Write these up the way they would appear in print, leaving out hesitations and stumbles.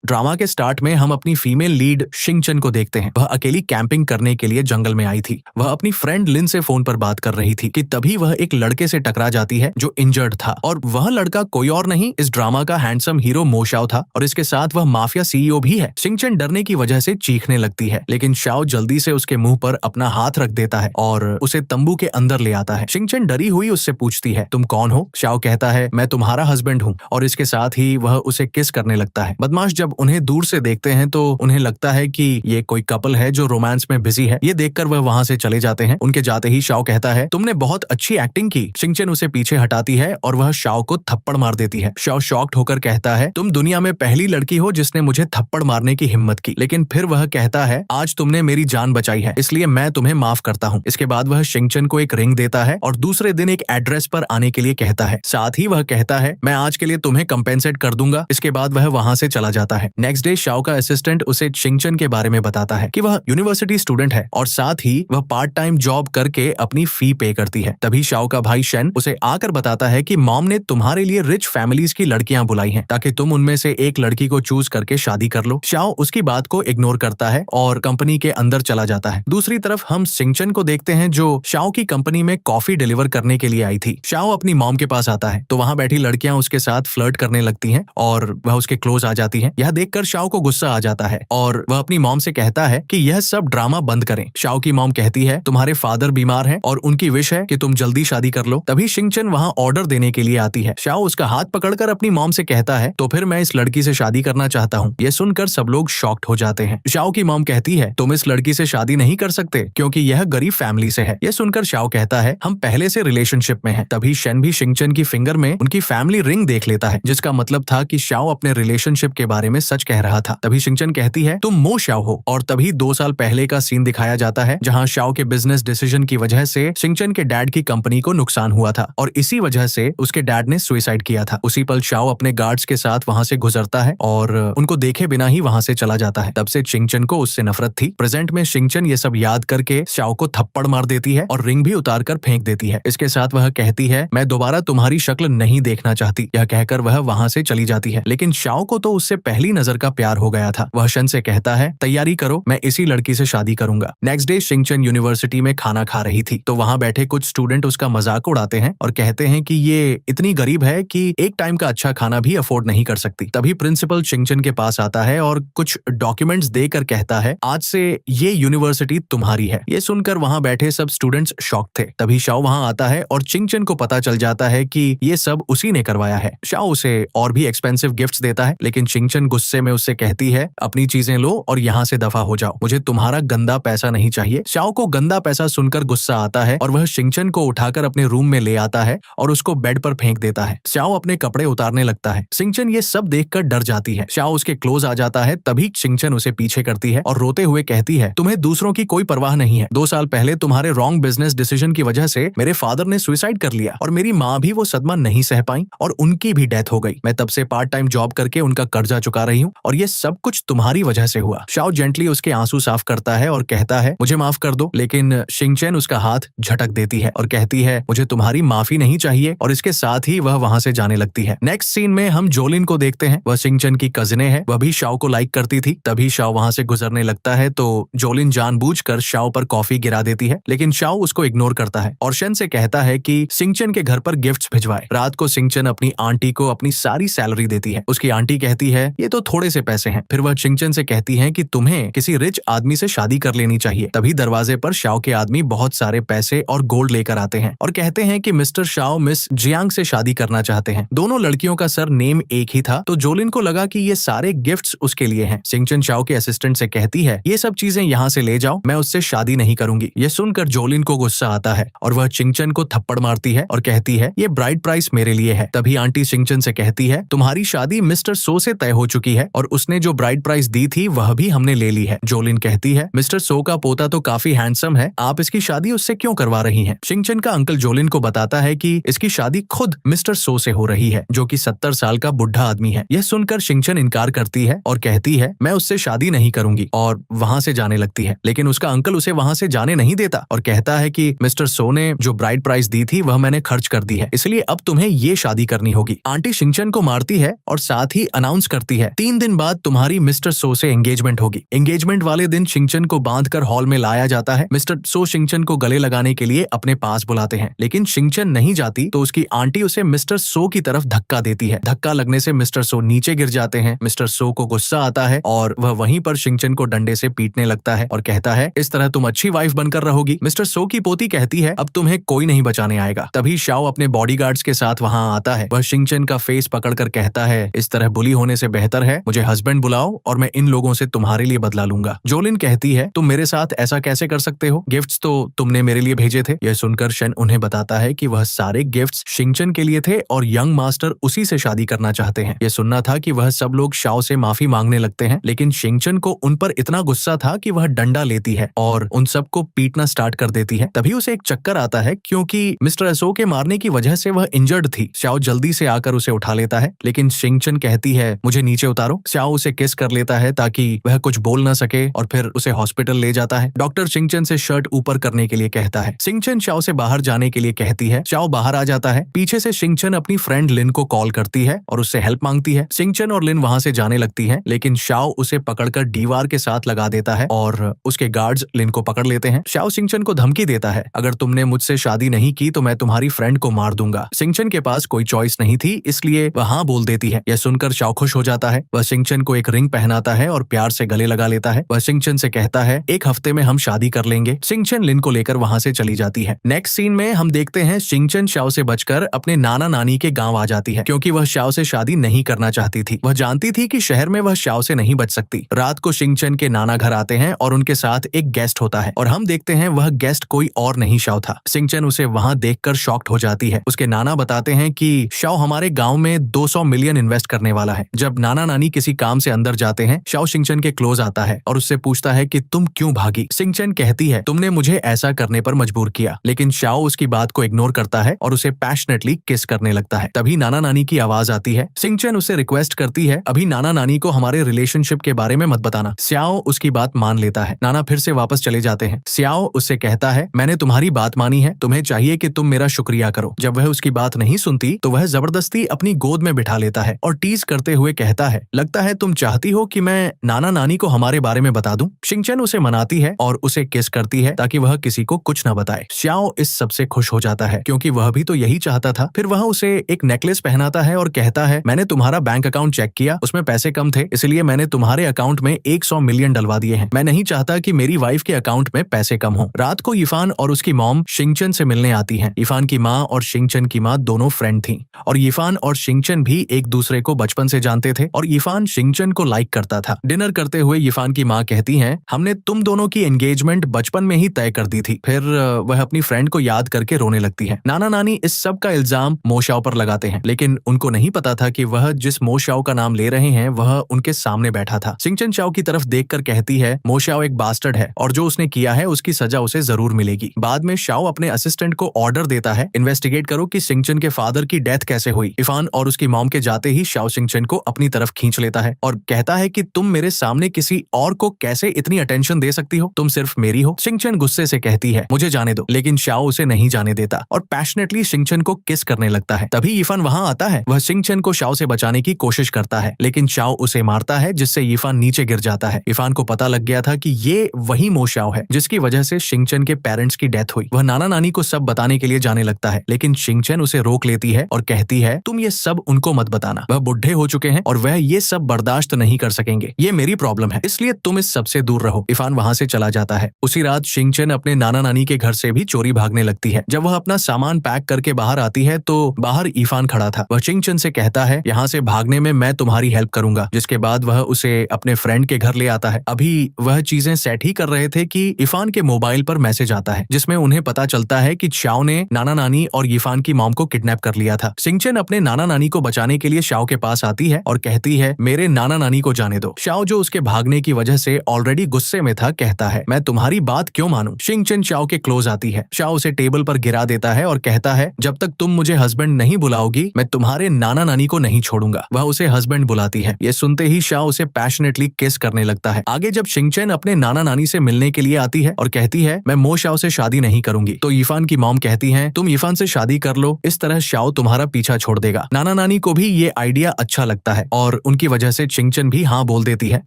Drama के start में हम अपनी फीमेल लीड शिंगचन को देखते हैं। वह अकेली कैंपिंग करने के लिए जंगल में आई थी। वह अपनी फ्रेंड लिन से फोन पर बात कर रही थी कि तभी वह एक लड़के से टकरा जाती है जो इंजर्ड था, और वह लड़का कोई और नहीं इस ड्रामा का हैंडसम हीरो मो शाओ था, और इसके साथ वह माफिया सीईओ भी है। शिंगचन डरने की वजह से चीखने लगती है, लेकिन शाओ जल्दी से उसके मुंह पर अपना हाथ रख देता है और उसे तंबू के अंदर ले आता है। शिंगचन डरी हुई उससे पूछती है, तुम कौन हो? शाओ कहता है, मैं तुम्हारा हस्बैंड हूँ, और इसके साथ ही वह उसे किस करने लगता है। बदमाश जब उन्हें दूर से देखते हैं तो उन्हें लगता है कि ये कोई कपल है जो रोमांस में बिजी है। ये देखकर वह वहां से चले जाते हैं। उनके जाते ही शाओ कहता है, तुमने बहुत अच्छी एक्टिंग की। शिंगचन उसे पीछे हटाती है और वह शाओ को थप्पड़ मार देती है। शाओ शॉक्ड होकर कहता है, तुम दुनिया में पहली लड़की हो जिसने मुझे थप्पड़ मारने की हिम्मत की। लेकिन फिर वह कहता है, आज तुमने मेरी जान बचाई है, इसलिए मैं तुम्हें माफ करता हूँ। इसके बाद वह शिंगचन को एक रिंग देता है और दूसरे दिन एक एड्रेस पर आने के लिए कहता है। साथ ही वह कहता है, मैं आज के लिए तुम्हें कंपेंसेट कर दूंगा। इसके बाद वह वहां से चला जाता है। नेक्स्ट डे शाओ का असिस्टेंट उसे शिंगचन के बारे में बताता है कि वह यूनिवर्सिटी स्टूडेंट है और साथ ही वह पार्ट टाइम जॉब करके अपनी फी पे करती है। तभी शाओ का भाई शेन उसे आकर बताता है कि मॉम ने तुम्हारे लिए रिच फैमिलीज की लड़कियां बुलाई हैं ताकि तुम उनमें से एक लड़की को चूज करके शादी कर लो। शाओ उसकी बात को इग्नोर करता है और कंपनी के अंदर चला जाता है। दूसरी तरफ हम शिंगचन को देखते हैं जो शाओ की कंपनी में कॉफी डिलीवर करने के लिए आई थी। शाओ अपनी मॉम के पास आता है तो वहां बैठी लड़कियां उसके साथ फ्लर्ट करने लगती हैं और वह उसके क्लोज आ जाती हैं। यह देखकर शाओ को गुस्सा आ जाता है और वह अपनी मॉम से कहता है कि यह सब ड्रामा बंद करें। शाओ की मॉम कहती है, तुम्हारे फादर बीमार हैं और उनकी विश है कि तुम जल्दी शादी कर लो। तभी शिंगचन वहां ऑर्डर देने के लिए आती है। शाओ उसका हाथ पकड़कर अपनी मॉम से कहता है, तो फिर मैं इस लड़की से शादी करना चाहता हूँ। यह सुनकर सब लोग शॉक्ड हो जाते हैं। शाओ की मॉम कहती है, तुम इस लड़की से शादी नहीं कर सकते क्योंकि यह गरीब फैमिली से है। यह सुनकर शाओ कहता है, हम पहले से रिलेशनशिप में हैं। तभी शेन भी शिंगचन की फिंगर में उनकी फैमिली रिंग देख लेता है, जिसका मतलब था कि शाओ अपने रिलेशनशिप के बारे में सच कह रहा था। तभी शिंगचन कहती है, तुम मो शाओ हो। और तभी 2 साल पहले का सीन दिखाया जाता है जहां शाओ के बिजनेस डिसीजन की वजह से शिंगचन के डैड की कंपनी को नुकसान हुआ था और इसी वजह से उसके डैड ने सुसाइड किया था। उसी पल शाओ अपने गार्ड्स के साथ वहां से गुजरता है और उनको देखे बिना ही वहां से चला जाता है। तब से शिंगचन को उससे नफरत थी। प्रेजेंट में शिंगचन ये सब याद करके शाओ को थप्पड़ मार देती है और रिंग भी उतार कर फेंक देती है। इसके साथ वह कहती है, मैं दोबारा तुम्हारी शक्ल नहीं देखना चाहती। यह कहकर वह वहां से चली जाती है। लेकिन शाओ को तो उससे पहली नजर का प्यार हो गया था। वह शन से कहता है, तैयारी करो, मैं इसी लड़की से शादी करूंगा। नेक्स्ट डे शिंगचन यूनिवर्सिटी में खाना खा रही थी तो वहां बैठे कुछ स्टूडेंट उसका मजाक उड़ाते हैं और कहते हैं कि ये इतनी गरीब है कि एक टाइम का अच्छा खाना भी अफोर्ड नहीं कर सकती। तभी प्रिंसिपल शिंगचन के पास आता है और कुछ डॉक्यूमेंट्स देकर कहता है, आज से ये यूनिवर्सिटी तुम्हारी है। ये सुनकर वहां बैठे सब स्टूडेंट्स शॉक थे। तभी शाओ वहां आता है और शिंगचन को पता चल जाता है कि ये सब उसी ने करवाया है। शाओ उसे और भी एक्सपेंसिव गिफ्ट्स देता है, लेकिन शिंगचन गुस्से में उससे कहती है, अपनी चीजें लो और यहाँ से दफा हो जाओ, मुझे तुम्हारा गंदा पैसा नहीं चाहिए। शाओ को गंदा पैसा सुनकर गुस्सा आता है और वह शिंगचन को उठाकर अपने रूम में ले आता है और उसको बेड पर फेंक देता है। शाओ अपने कपड़े उतारने लगता है। शिंगचन ये सब देखकर डर जाती है। शाओ उसके क्लोज आ जाता है। तभी शिंगचन उसे पीछे करती है और रोते हुए कहती है, तुम्हें दूसरों की कोई परवाह नहीं है। 2 साल पहले तुम्हारे रॉन्ग बिजनेस डिसीजन की वजह से मेरे फादर ने सुसाइड कर लिया और मेरी माँ भी वो सदमा नहीं सह पाई और उनकी भी डेथ हो गई। मैं तब से पार्ट टाइम जॉब करके उनका कर्जा चुका रही हूँ और ये सब कुछ तुम्हारी वजह से हुआ। शाओ जेंटली उसके आंसू साफ करता है और कहता है, मुझे माफ कर दो। लेकिन शिंगचन उसका हाथ झटक देती है और कहती है, मुझे तुम्हारी माफी नहीं चाहिए, और इसके साथ ही वह वहां से जाने लगती है। नेक्स्ट सीन में हम जोलिन को देखते हैं। वह शिंगचन की कजिने है। वह भी शाओ को लाइक करती थी। तभी शाओ वहां से गुजरने लगता है तो जोलिन जानबूझकर शाओ पर कॉफी गिरा देती है, लेकिन शाओ उसको इग्नोर करता है और शन से कहता है कि शिंगचन के घर पर गिफ्ट्स भिजवाए। रात को शिंगचन अपनी आंटी को अपनी सारी सैलरी देती है। उसकी आंटी कहती है, ये तो थोड़े से पैसे हैं। फिर वह शिंगचन से कहती है कि तुम्हें किसी रिच आदमी से शादी कर लेनी चाहिए। तभी दरवाजे पर शाओ के आदमी बहुत सारे पैसे और गोल्ड लेकर आते हैं और कहते हैं कि मिस्टर शाओ मिस जियांग से शादी करना चाहते हैं। दोनों लड़कियों का सर नेम एक ही था तो जोलिन को लगा कि ये सारे गिफ्ट्स उसके लिए हैं। शिंगचन शाओ के असिस्टेंट से कहती है, ये सब चीजें यहाँ से ले जाओ, मैं उससे शादी नहीं करूंगी। ये सुनकर जोलिन को गुस्सा आता है और वह शिंगचन को थप्पड़ मारती है और कहती है, ये ब्राइड प्राइस मेरे लिए है। तभी आंटी शिंगचन से कहती है, तुम्हारी शादी मिस्टर सो से तय हो चुकी है और उसने जो ब्राइड प्राइस दी थी वह भी हमने ले ली है। जोलिन कहती है, मिस्टर सो का पोता तो काफी हैंडसम है, आप इसकी शादी उससे क्यों करवा रही हैं? शिंगचन का अंकल जोलिन को बताता है कि इसकी शादी खुद मिस्टर सो से हो रही है, जो कि 70 साल का बुढ़ा आदमी है। यह सुनकर शिंगचन इनकार करती है और कहती है, मैं उससे शादी नहीं करूंगी, और वहां से जाने लगती है। लेकिन उसका अंकल उसे वहां से जाने नहीं देता और कहता है कि मिस्टर सो ने जो ब्राइड प्राइस दी थी वह मैंने खर्च कर दी है, इसलिए अब तुम्हें ये शादी करनी होगी। आंटी शिंगचन को मारती है और साथ ही अनाउंस करती है 3 दिन बाद तुम्हारी मिस्टर सो से एंगेजमेंट होगी। एंगेजमेंट वाले दिन शिंगचन को बांधकर हॉल में लाया जाता है। मिस्टर सो शिंगचन को गले लगाने के लिए अपने पास बुलाते हैं, लेकिन शिंगचन नहीं जाती तो उसकी आंटी उसे मिस्टर सो की तरफ धक्का देती है। धक्का लगने से मिस्टर सो नीचे गिर जाते हैं। मिस्टर सो को गुस्सा आता है और वह वहीं पर शिंगचन को डंडे से पीटने लगता है और कहता है, इस तरह तुम अच्छी वाइफ बनकर रहोगी। मिस्टर सो की पोती कहती है, अब तुम्हें कोई नहीं बचाने आएगा। तभी शाओ अपने बॉडीगार्ड्स के साथ वहां आता है। वह शिंगचन का फेस पकड़कर कहता है, इस तरह बुली होने से बेहतर है मुझे हस्बैंड बुलाओ और मैं इन लोगों से तुम्हारे लिए बदला लूंगा। जोलिन कहती है, तुम मेरे साथ ऐसा कैसे कर सकते हो? गिफ्ट्स तो तुमने मेरे लिए भेजे थे। यह सुनकर शन उन्हें बताता है कि वह सारे गिफ्ट्स शिंगचन के लिए थे और यंग मास्टर उसी से शादी करना चाहते हैं। यह सुनना था कि वह सब लोग शाओ से माफी मांगने लगते हैं, लेकिन शिंगचन को उन पर इतना गुस्सा था कि वह डंडा लेती है और उन सबको पीटना स्टार्ट कर देती है। तभी उसे एक चक्कर आता है क्योंकि मिस्टर असो के मारने की वजह से वह इंजर्ड थी। शाओ जल्दी से आकर उसे उठा लेता है, लेकिन शिंगचन कहती है, मुझे नीचे उतारो। शाओ उसे किस कर लेता है ताकि वह कुछ बोल ना सके और फिर उसे हॉस्पिटल ले जाता है। डॉक्टर शिंगचन से शर्ट ऊपर करने के लिए कहता है। शिंगचन शाओ से बाहर जाने के लिए कहती है। शाओ बाहर आ जाता है। पीछे से शिंगचन अपनी फ्रेंड लिन को कॉल करती है और उससे हेल्प मांगती है। शिंगचन और लिन वहां से जाने लगती है, लेकिन शाओ उसे पकड़कर दीवार के साथ लगा देता है और उसके गार्ड्स लिन को पकड़ लेते हैं। शाओ शिंगचन को धमकी देता है, अगर तुमने मुझसे शादी नहीं की तो मैं तुम्हारी फ्रेंड को मार दूंगा। शिंगचन के पास कोई चॉइस नहीं थी, इसलिए वह हाँ बोल देती है। यह सुनकर शाओ खुश हो जाता है। वह शिंगचन को एक रिंग पहनाता है और प्यार से गले लगा लेता है। वह शिंगचन से कहता है, एक हफ्ते में हम शादी कर लेंगे। शिंगचन लिन को लेकर वहां से चली जाती है। नेक्स्ट सीन में हम देखते हैं शिंगचन शाओ से बचकर अपने नाना नानी के गांव आ जाती है, क्योंकि वह शाओ से शादी नहीं करना चाहती थी। वह जानती थी कि शहर में वह शाओ से नहीं बच सकती। रात को शिंगचन के नाना घर आते हैं और उनके साथ एक गेस्ट होता है और हम देखते हैं वह गेस्ट कोई और नहीं शाओ था। शिंगचन उसे वहां देखकर शॉक्ड हो जाती है। उसके नाना बताते हैं कि शाओ हमारे गांव में 200 मिलियन इन्वेस्ट करने वाला है। जब नाना नानी किसी काम से अंदर जाते हैं, शाओ शिंगचन के क्लोज आता है और उससे पूछता है कि तुम क्यों भागी। शिंगचन कहती है, तुमने मुझे ऐसा करने पर मजबूर किया, लेकिन शाओ उसकी बात को इग्नोर करता है और उसे पैशनेटली किस करने लगता है। तभी नाना नानी की आवाज आती है। शिंगचन उसे रिक्वेस्ट करती है, अभी नाना नानी को हमारे रिलेशनशिप के बारे में मत बताना। शाओ उसकी बात मान लेता है। नाना फिर से वापस चले जाते हैं। शाओ उससे कहता है, मैंने तुम्हारी बात मानी है, तुम्हें चाहिए कि तुम मेरा शुक्रिया करो। जब वह उसकी बात नहीं सुनती तो वह जबरदस्ती अपनी गोद में बिठा लेता है और टीज करते हुए कहता है, लगता है तुम चाहती हो कि मैं नाना नानी को हमारे बारे में बता दूं। शिंगचन उसे मनाती है और उसे किस करती है ताकि वह किसी को कुछ न बताए। शाओ इस सबसे खुश हो जाता है क्योंकि वह भी तो यही चाहता था। फिर वह उसे एक नेकलेस पहनाता है और कहता है, मैंने तुम्हारा बैंक अकाउंट चेक किया, उसमें पैसे कम थे, इसलिए मैंने तुम्हारे अकाउंट में 100 मिलियन डलवा दिए हैं। मैं नहीं चाहता कि मेरी वाइफ के अकाउंट में पैसे कम हो। रात को यीफान और उसकी मॉम शिंगचन से मिलने आती हैं। यीफान की माँ और शिंगचन की माँ दोनों फ्रेंड थीं और यीफान और शिंगचन भी एक दूसरे को बचपन से जानते थे और यीफान शिंगचन को लाइक करता था। डिनर करते हुए यीफान की माँ कहती हैं, हमने तुम दोनों की एंगेजमेंट बचपन में ही तय कर दी थी। फिर वह अपनी फ्रेंड को याद करके रोने लगती है। नाना नानी इस सब का इल्जाम मो शाओ पर लगाते हैं, लेकिन उनको नहीं पता था कि वह जिस मो शाओ का नाम ले रहे हैं वह उनके सामने बैठा था। शिंगचन शाओ की तरफ देखकर कहती है, मो शाओ एक बास्टर्ड है और जो उसने किया है उसकी सजा उसे जरूर मिलेगी। बाद में शाओ अपने असिस्टेंट को ऑर्डर देता है, इन्वेस्टिगेट करो कि शिंगचन के फादर की डेथ कैसे हुई। यीफान और उसकी मॉम के जाते ही शाओ शिंगचन को अपनी तरफ खींच लेता है और कहता है कि तुम मेरे सामने किसी और को कैसे इतनी अटेंशन दे सकती हो, तुम सिर्फ मेरी हो। शिंगचन गुस्से से कहती है, मुझे जाने दो, लेकिन शाओ उसे नहीं जाने देता और पैशनेटली शिंगचन को किस करने लगता है। तभी यीफान वहां आता है। वह शिंगचन को शाओ से बचाने की कोशिश करता है, लेकिन शाओ उसे मारता है जिससे यीफान नीचे गिर जाता है। यीफान को पता लग गया था कि ये वही मो शाओ है जिसकी वजह से शिंगचन के पेरेंट्स की डेथ हुई। वह नाना नानी को सब बताने के लिए जाने लगता है, लेकिन शिंगचन उसे रोक लेती है और कहती है, तुम ये सब उनको मत बताना, वह बुढ़े हो चुके हैं और वह ये सब बर्दाश्त नहीं कर सकेंगे। ये मेरी प्रॉब्लम है, इसलिए तुम इस सब से दूर रहो। यीफान वहां से चला जाता है। उसी रात शिंगचन अपने नाना नानी के घर से भी चोरी भागने लगती है। जब वह अपना सामान पैक करके बाहर आती है तो बाहर यीफान खड़ा था। वह शिंगचन से कहता है, यहाँ से भागने में मैं तुम्हारी हेल्प करूंगा, जिसके बाद वह उसे अपने फ्रेंड के घर ले आता है। अभी वह चीजें सेट ही कर रहे थे कि यीफान के मोबाइल पर मैसेज आता है जिसमें उन्हें पता चलता है कि शाओ ने नाना नानी और यीफान की मॉम को किडनैप कर लिया था। शिंगचन अपने नाना नानी को बचाने के लिए शाओ के पास आती है और कहती है, मेरे नाना नानी को जाने दो। शाओ जो उसके भागने की वजह से ऑलरेडी गुस्से में था कहता है, मैं तुम्हारी बात क्यों मानूं। शिंगचन शाओ के क्लोज आती है। शाओ उसे टेबल पर गिरा देता है और कहता है, जब तक तुम मुझे हस्बैंड नहीं बुलाओगी मैं तुम्हारे नाना नानी को नहीं छोड़ूंगा। वह उसे हस्बैंड बुलाती है। ये सुनते ही शाओ उसे पैशनेटली किस करने लगता है। आगे जब शिंगचन अपने नाना नानी से मिलने के लिए आती है और कहती है, मैं मो शाओ से शादी नहीं करूंगी, तो यीफान की मॉम कहती है, तुम यीफान से शादी कर लो, इस तरह शाओ तुम्हारा पीछा छोड़ देगा। नाना नानी को भी ये आइडिया अच्छा लगता है और उनकी वजह से शिंगचन भी हाँ बोल देती है।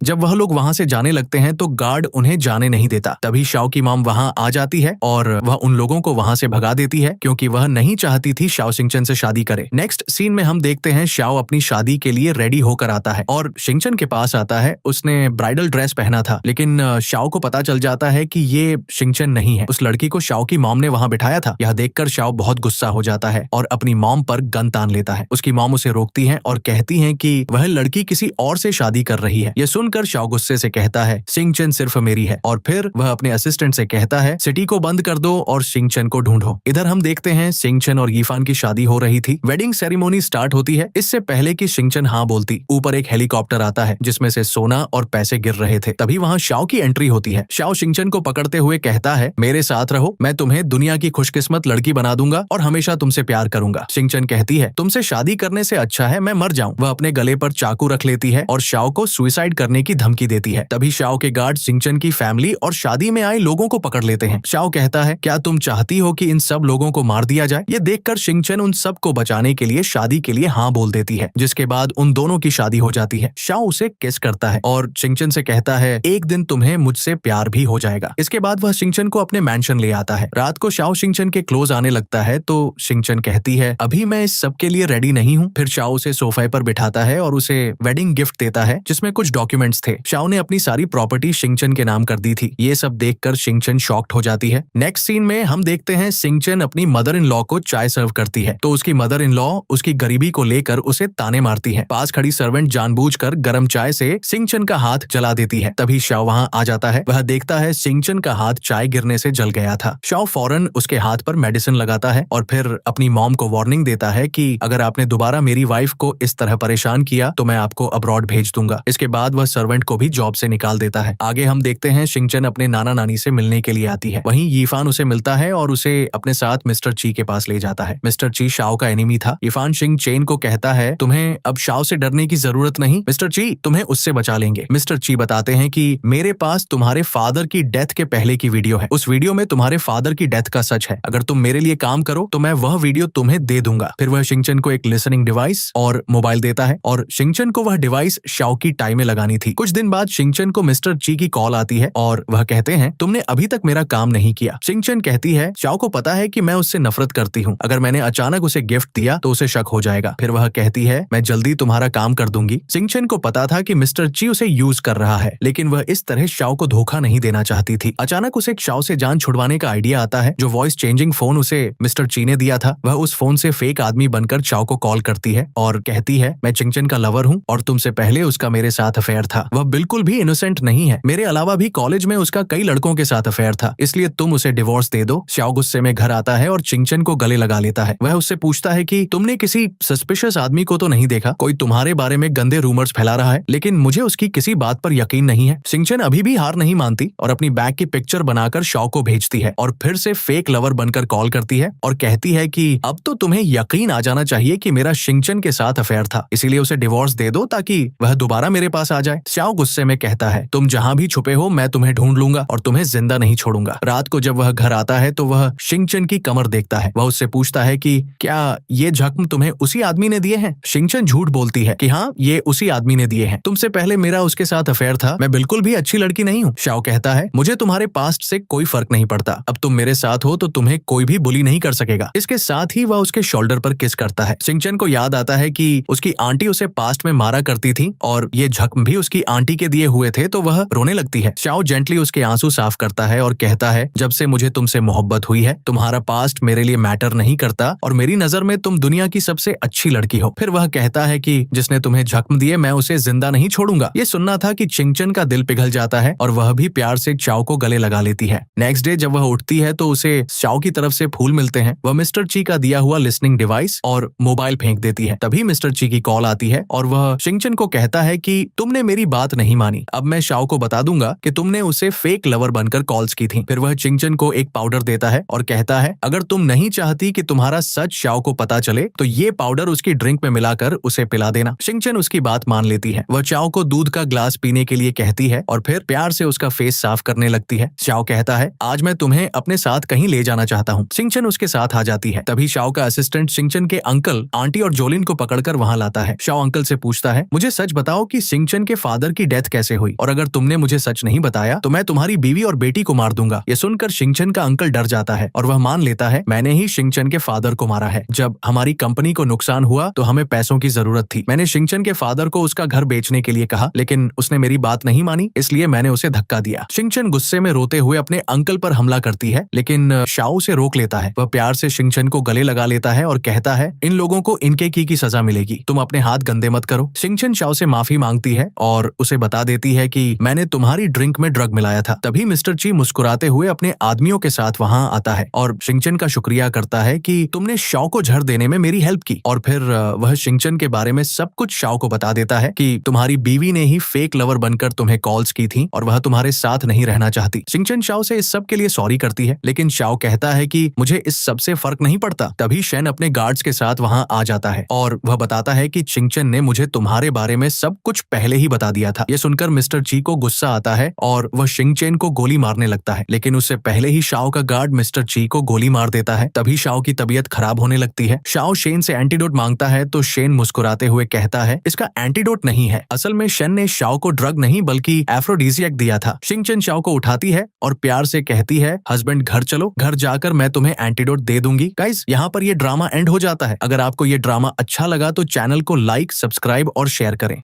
जब वह लोग वहाँ से जाने लगते हैं तो गार्ड उन्हें जाने नहीं देता। तभी शाओ की मॉम वहाँ आ जाती है और वह उन लोगों को वहाँ से भगा देती है क्योंकि वह नहीं चाहती थी शाओ शिंगचन से शादी करे। नेक्स्ट सीन में हम देखते हैं शाओ अपनी शादी के लिए रेडी होकर आता है और शिंगचन के पास आता है। उसने ब्राइडल ड्रेस पहना था, लेकिन शाओ को पता चल जाता है कि ये शिंगचन नहीं है। उस लड़की को शाओ की मॉम ने वहाँ बिठाया था। यह देखकर शाओ बहुत गुस्सा हो जाता है और अपनी मॉम पर गन तान लेता है। उसकी मॉम उसे रोकती है और कहती है कि वह लड़की किसी और से शादी कर रही है। यह सुनकर शाओ गुस्से से कहता है शिंगचन सिर्फ मेरी है, और फिर वह अपने असिस्टेंट से कहता है सिटी को बंद कर दो और शिंगचन को ढूंढो। इधर हम देखते हैं शिंगचन और यीफान की शादी हो रही थी। वेडिंग सेरेमोनी स्टार्ट होती है। इससे पहले कि शिंगचन हाँ बोलती, ऊपर एक हेलीकॉप्टर आता है जिसमें से सोना और पैसे गिर रहे थे। तभी वहाँ शाओ की एंट्री होती है। शाओ शिंगचन को पकड़ते हुए कहता है मेरे साथ रहो, मैं तुम्हें दुनिया की खुशकिस्मत लड़की बना दूंगा और हमेशा तुमसे प्यार करूंगा। शिंगचन कहती है तुमसे शादी करने से अच्छा है मैं मर जाऊं। वह अपने गले पर चाकू रख लेती है और शाओ को सुसाइड करने की धमकी देती है। तभी शाओ के गार्ड शिंगचन की फैमिली और शादी में आए लोगों को पकड़ लेते हैं। शाओ कहता है क्या तुम चाहती हो कि इन सब लोगों को मार दिया जाए? ये देखकर शिंगचन उन सब को बचाने के लिए शादी के लिए हाँ बोल देती है, जिसके बाद उन दोनों की शादी हो जाती है। शाओ उसे किस करता है और शिंगचन से कहता है एक दिन तुम्हें मुझसे प्यार भी हो जाएगा। इसके बाद वह शिंगचन को अपने मैंशन ले आता है। रात को शाओ शिंगचन के क्लोज आने लगता है तो शिंगचन कहती है अभी मैं इस सब के लिए रेडी नहीं हूँ। फिर शाओ उसे सोफे पर बिठाता है और उसे वेडिंग गिफ्ट देता है जिसमें कुछ डॉक्यूमेंट्स थे। शाओ ने अपनी सारी प्रॉपर्टी शिंगचन के नाम कर दी थी। ये सब देखकर शिंगचन शॉक्ड हो जाती है। नेक्स्ट सीन में हम देखते हैं शिंगचन अपनी मदर इन लॉ को चाय सर्व करती है तो उसकी मदर इन लॉ उसकी गरीबी को लेकर उसे ताने मारती है। पास खड़ी सर्वेंट जानबूझकर गर्म चाय से शिंगचन का हाथ जला देती है। तभी शाओ वहां आ जाता है। वह देखता है शिंगचन का हाथ चाय गिरने से जल गया था। शाओ फौरन उसके हाथ पर मेडिसिन लगाता है और फिर अपनी मॉम को वार्निंग देता है कि अगर आपने दोबारा मेरी वाइफ को इस तरह परेशान किया तो मैं आपको अब्रॉड भेज दूंगा। इसके बाद वह सर्वेंट को भी जॉब से निकाल देता है। आगे हम देखते हैं शिंगचन अपने नाना नानी से मिलने के लिए आती है। वहीं यीफान उसे मिलता है और उसे अपने साथ मिस्टर ची के पास ले जाता है। मिस्टर ची शाओ का एनिमी था। यीफान शिंगचेन को कहता है तुम्हें अब शाओ से डरने की जरूरत नहीं, मिस्टर ची तुम्हें उससे बचा लेंगे। मिस्टर ची बताते हैं कि मेरे पास तुम्हारे फादर की डेथ के पहले की वीडियो है। उस वीडियो में तुम्हारे फादर की डेथ का सच है। अगर तुम मेरे लिए काम करो तो मैं वह वीडियो तुम्हें दे दूंगा। फिर वह शिंगचन को एक लिसनिंग डिवाइस और मोबाइल देता है और शिंगचन को वह डिवाइस शाओ की टाई में लगानी थी। कुछ दिन बाद शिंगचन को मिस्टर ची की कॉल आती है और वह कहते हैं तुमने अभी तक मेरा काम नहीं किया। शिंगचन कहती है शाओ को पता है कि मैं उससे नफरत करती हूँ, अगर मैंने अचानक उसे गिफ्ट दिया तो उसे शक हो जाएगा। फिर वह कहती है मैं जल्दी तुम्हारा काम कर दूंगी। शिंगचन को पता था कि मिस्टर ची उसे यूज कर रहा है, लेकिन वह इस तरह शाओ को धोखा नहीं देना चाहती थी। अचानक उसे शाओ से जान छुड़वाने का आइडिया आता है। जो वॉइस चेंजिंग फोन उसे मिस्टर ची ने दिया था, वह उस फोन से फेक आदमी बनकर शाओ को कॉल करती है और कहती है मैं शिंगचन का लवर हूँ और तुमसे पहले उसका मेरे साथ अफेयर था। वह बिल्कुल भी इनोसेंट नहीं है। मेरे अलावा भी कॉलेज में उसका कई लड़कों के साथ अफेयर था, इसलिए तुम उसे डिवोर्स दे दो। शाओ गुस्से में घर आता है और शिंगचन को गले लगा लेता है। वह उससे पूछता है कि तुमने किसी सस्पिशियस आदमी को तो नहीं देखा? कोई तुम्हारे बारे में गंदे रूमर्स फैला रहा है, लेकिन मुझे उसकी किसी बात पर यकीन नहीं है। शिंगचन अभी भी हार नहीं मानती और अपनी बैग की पिक्चर बनाकर शाओ को भेजती है और फिर से फेक लवर बनकर कॉल करती है और कहती है कि अब तो तुम्हें यकीन आ जाना चाहिए कि मेरा शिंगचन के साथ अफेयर था, इसीलिए उसे डिवोर्स दे दो ताकि वह दोबारा मेरे पास आ जाए। शाओ गुस्से में कहता है तुम जहाँ भी छुपे हो मैं तुम्हें ढूंढ लूंगा और तुम्हें जिंदा नहीं छोड़ूंगा। रात को जब वह घर आता है तो वह शिंगचन की कमर देखता है। वह उससे पूछता है कि क्या ये जख्म तुम्हें उसी आदमी ने दिए हैं? शिंगचन झूठ बोलती है कि हाँ ये उसी आदमी ने दिए हैं। तुमसे पहले मेरा उसके साथ अफेयर था। मैं बिल्कुल भी अच्छी लड़की नहीं हूँ। शाओ कहता है मुझे तुम्हारे पास्ट से कोई फर्क नहीं पड़ता। अब तुम मेरे साथ हो तो तुम्हें कोई भी बुली नहीं कर सकेगा। इसके साथ ही वह उसके शोल्डर पर किस करता है। शिंगचन को याद आता है कि उसकी आंटी उसे पास्ट में मारा करती थी और ये जख्म भी उसकी आंटी के दिए हुए थे, तो वह रोने लगती है। शाओ जेंटली उसके आंसू साफ करता है और कहता है जब से मुझे तुमसे मोहब्बत हुई है तुम्हारा पास्ट मेरे लिए मैटर नहीं करता और मेरी नजर में तुम दुनिया की सबसे अच्छी लड़की हो। फिर वह कहता है कि जिसने तुम्हें जख्म दिए मैं उसे जिंदा नहीं छोड़ूंगा। ये सुनना था कि शिंगचन का दिल पिघल जाता है और वह भी प्यार से शाओ को गले लगा लेती है। नेक्स्ट डे जब वह उठती है तो उसे शाओ की तरफ से फूल मिलते हैं। वह मिस्टर ची का दिया हुआ लिसनिंग डिवाइस और मोबाइल फेंक देती है। तभी मिस्टर ची की कॉल आती है और वह शिंगचन को कहता है कि तुमने मेरी बात नहीं मानी, अब मैं शाओ को बता दूंगा कि तुमने उसे फेक लवर बनकर कॉल्स की थी। फिर वह शिंगचन को एक पाउडर देता है और कहता है अगर तुम नहीं चाहती कि तुम्हारा सच शाओ को पता चले तो ये पाउडर उसकी ड्रिंक में मिलाकर उसे पिला देना। शिंगचन उसकी बात मान लेती है। वह शाओ को दूध का ग्लास पीने के लिए कहती है और फिर प्यार से उसका फेस साफ करने लगती है। शाओ कहता है आज मैं तुम्हें अपने साथ कहीं ले जाना चाहता हूँ। शिंगचन उसके साथ आ जाती है। तभी शाओ का असिस्टेंट शिंगचन के अंकल, आंटी और जोलिन को पकड़कर वहाँ लाता है। शाओ अंकल से पूछता है, मुझे सच बताओ कि शिंगचन के फादर की डेथ कैसे हुई, और अगर तुमने मुझे सच नहीं बताया तो मैं तुम्हारी बीवी और बेटी को मार दूंगा। ये सुनकर शिंगचन का अंकल डर जाता है और वह मान लेता है, मैंने ही शिंगचन के फादर को मारा है। जब हमारी कंपनी को नुकसान हुआ तो हमें पैसों की जरूरत थी। मैंने शिंगचन के फादर को उसका घर बेचने के लिए कहा, लेकिन उसने मेरी बात नहीं मानी, इसलिए मैंने उसे धक्का दिया। शिंगचन गुस्से में रोते हुए अपने अंकल पर हमला करती है, लेकिन शाओ उसे रोक लेता है। वह प्यार से शिंगचन को गले लगा लेता है और कहता है, इन लोगों को इनके की सजा मिलेगी, तुम अपने हाथ गंदे मत करो। शिंगचन शाओ से माफी मांगती है और उसे बता देती है कि मैंने तुम्हारी ड्रिंक में ड्रग मिलाया था। तभी मिस्टर ची मुस्कुराते हुए अपने आदमियों के साथ वहां आता है और शिंगचन का शुक्रिया करता है कि तुमने शाओ को झड़ देने में मेरी हेल्प की। और फिर वह शिंगचन के बारे में सब कुछ शाओ को बता देता है कि तुम्हारी बीवी ने ही फेक लवर बनकर तुम्हें कॉल्स की थी और वह तुम्हारे साथ नहीं रहना चाहती। शिंगचन शाओ से इस सब के लिए सॉरी करती है, लेकिन शाओ कहता है कि मुझे इस सब से फर्क नहीं पड़ता। तभी शेन अपने गार्ड्स के साथ वहां आ जाता है और वह बताता है कि शिंगचन ने मुझे तुम्हारे बारे में सब कुछ पहले ही बता दिया था। ये सुनकर मिस्टर ची को गुस्सा आता है और वह शिंगचन को गोली मारने लगता है, लेकिन उससे पहले ही शाओ का गार्ड मिस्टर ची को गोली मार देता है। तभी शाओ की तबीयत खराब होने लगती है। शाओ शेन से एंटीडोट मांगता है तो शेन मुस्कुराते हुए कहता है, इसका एंटीडोट नहीं है। असल में शेन ने शाओ को ड्रग नहीं बल्कि एफ्रोडीजियक दिया था। शिंगचन शाओ को उठाती है और प्यार से कहती है, हस्बैंड घर चलो, घर जाकर मैं तुम्हें एंटीडोट दे दूंगी। गाइस, यहाँ पर ये ड्रामा एंड हो जाता है। अगर आपको ये ड्रामा अच्छा लगा तो चैनल को लाइक, सब्सक्राइब और शेयर करें।